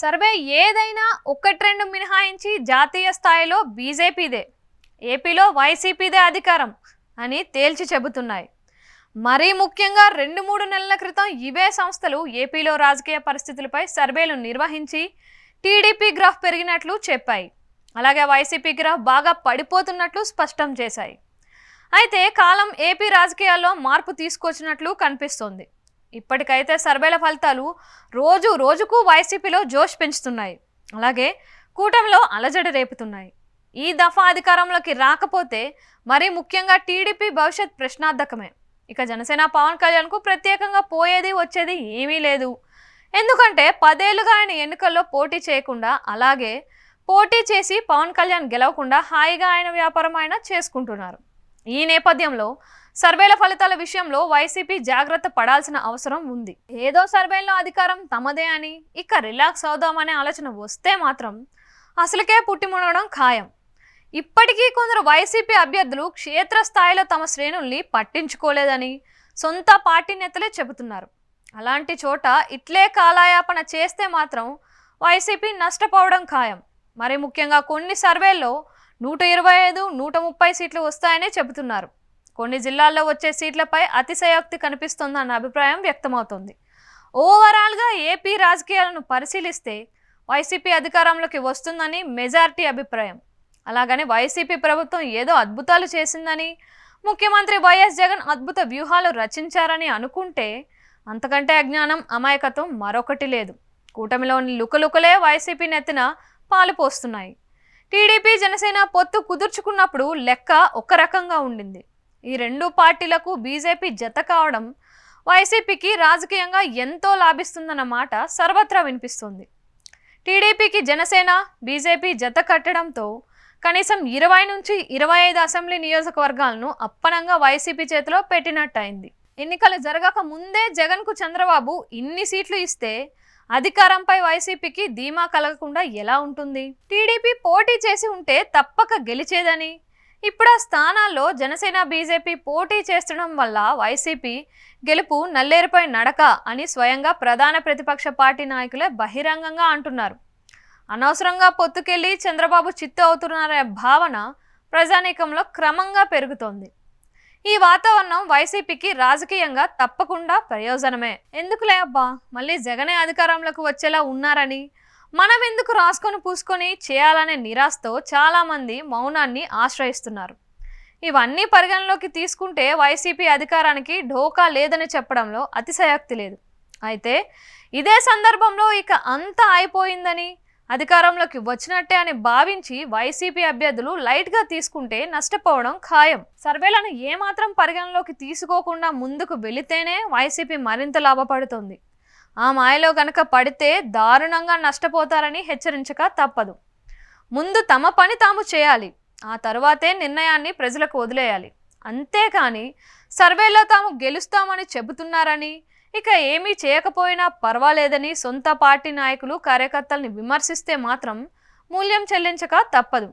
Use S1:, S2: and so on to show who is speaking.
S1: Survey ఏదైనా ఒకటి రెండు మినహాయించి జాతీయ స్థాయిలో బీజేపీదే, ఏపీలో వైసీపీదే అధికారం అని తేల్చి చెబుతున్నాయి. మరీ ముఖ్యంగా 2-3 నెలల క్రితం ఇవే సంస్థలు ఏపీలో రాజకీయ పరిస్థితులపై సర్వేలు నిర్వహించి టీడీపీ గ్రాఫ్ పెరిగినట్లు చెప్పాయి. అలాగే వైసీపీ గ్రాఫ్ బాగా పడిపోతున్నట్లు స్పష్టం చేశాయి. అయితే కాలం ఏపీ రాజకీయాల్లో మార్పు తీసుకొచ్చినట్లు కనిపిస్తోంది. ఇప్పటికైతే సర్వేల ఫలితాలు రోజు రోజుకు వైసీపీలో జోష్ పెంచుతున్నాయి. అలాగే కూటమిలో అలజడి రేపుతున్నాయి. ఈ దఫా అధికారంలోకి రాకపోతే మరీ ముఖ్యంగా టీడీపీ భవిష్యత్ ప్రశ్నార్థకమే. ఇక జనసేన పవన్ కళ్యాణ్కు ప్రత్యేకంగా పోయేది వచ్చేది ఏమీ లేదు. ఎందుకంటే 10 ఏళ్లుగా ఆయన ఎన్నికల్లో పోటీ చేయకుండా, అలాగే పోటీ చేసి పవన్ కళ్యాణ్ గెలవకుండా హాయిగా ఆయన వ్యాపారం ఆయన చేసుకుంటున్నారు. ఈ నేపథ్యంలో సర్వేల ఫలితాల విషయంలో వైసీపీ జాగ్రత్త పడాల్సిన అవసరం ఉంది. ఏదో సర్వేల్లో అధికారం తమదే అని ఇక రిలాక్స్ అవుదామనే ఆలోచన వస్తే మాత్రం అసలుకే పుట్టిమునగడం ఖాయం. ఇప్పటికీ కొందరు వైసీపీ అభ్యర్థులు క్షేత్రస్థాయిలో తమ శ్రేణుల్ని పట్టించుకోలేదని సొంత పార్టీ నేతలే చెబుతున్నారు. అలాంటి చోట ఇట్లే కాలయాపన చేస్తే మాత్రం వైసీపీ నష్టపోవడం ఖాయం. మరి ముఖ్యంగా కొన్ని సర్వేల్లో 125-130 సీట్లు వస్తాయని చెబుతున్నారు. కొన్ని జిల్లాల్లో వచ్చే సీట్లపై అతిశయోక్తి కనిపిస్తోందన్న అభిప్రాయం వ్యక్తమవుతోంది. ఓవరాల్గా ఏపీ రాజకీయాలను పరిశీలిస్తే వైసీపీ అధికారంలోకి వస్తుందని మెజారిటీ అభిప్రాయం. అలాగని వైసీపీ ప్రభుత్వం ఏదో అద్భుతాలు చేసిందని, ముఖ్యమంత్రి వైఎస్ జగన్ అద్భుత వ్యూహాలు రచించారని అనుకుంటే అంతకంటే అజ్ఞానం, అమాయకత్వం మరొకటి లేదు. కూటమిలోని లుకలుకలే వైసీపీ నెత్తిన పాలు పోస్తున్నాయి. టీడీపీ జనసేన పొత్తు కుదుర్చుకున్నప్పుడు లెక్క ఒక రకంగా ఉండింది. ఈ రెండు పార్టీలకు బీజేపీ జత కావడం వైసీపీకి రాజకీయంగా ఎంతో లాభిస్తుందన్న మాట సర్వత్రా వినిపిస్తుంది. టీడీపీకి జనసేన, బీజేపీ జత కట్టడంతో కనీసం 20-25 అసెంబ్లీ నియోజకవర్గాలను అప్పనంగా వైసీపీ చేతిలో పెట్టినట్టయింది. ఎన్నికలు జరగక ముందే జగన్కు చంద్రబాబు ఇన్ని సీట్లు ఇస్తే అధికారంపై వైసీపీకి ధీమా కలగకుండా ఎలా ఉంటుంది? టీడీపీ పోటీ చేసి ఉంటే తప్పక గెలిచేదని, ఇప్పుడు ఆ స్థానాల్లో జనసేన, బీజేపీ పోటీ చేస్తడం వల్ల వైసీపీ గెలుపు నల్లేరుపై నడక అని స్వయంగా ప్రధాన ప్రతిపక్ష పార్టీ నాయకులే బహిరంగంగా అంటున్నారు. అనవసరంగా పొత్తుకెళ్లి చంద్రబాబు చిత్తు అవుతున్నారనే భావన ప్రజానీకంలో క్రమంగా పెరుగుతోంది. ఈ వాతావరణం వైసీపీకి రాజకీయంగా తప్పకుండా ప్రయోజనమే. ఎందుకులే అబ్బా, మళ్ళీ జగనే అధికారంలోకి వచ్చేలా ఉన్నారని మనం ఎందుకు రాసుకొని పూసుకొని చేయాలనే నిరాశతో చాలామంది మౌనాన్ని ఆశ్రయిస్తున్నారు. ఇవన్నీ పరిగణలోకి తీసుకుంటే వైసీపీ అధికారానికి ఢోకా లేదని చెప్పడంలో అతిశయోక్తి లేదు. అయితే ఇదే సందర్భంలో ఇక అంతా అయిపోయిందని, అధికారంలోకి వచ్చినట్టే అని భావించి వైసీపీ అభ్యర్థులు లైట్గా తీసుకుంటే నష్టపోవడం ఖాయం. సర్వేలను ఏమాత్రం పరిగణలోకి తీసుకోకుండా ముందుకు వెళితేనే వైసీపీ మరింత లాభపడుతుంది. ఆ మాయలో గనక పడితే దారుణంగా నష్టపోతారని హెచ్చరించక తప్పదు. ముందు తమ పని తాము చేయాలి, ఆ తరువాతే నిర్ణయాన్ని ప్రజలకు వదిలేయాలి. అంతేకాని సర్వేలో తాము గెలుస్తామని చెబుతున్నారని, ఇక ఏమీ చేయకపోయినా పర్వాలేదని సొంత పార్టీ నాయకులు, కార్యకర్తల్ని విమర్శిస్తే మాత్రం మూల్యం చెల్లించక తప్పదు.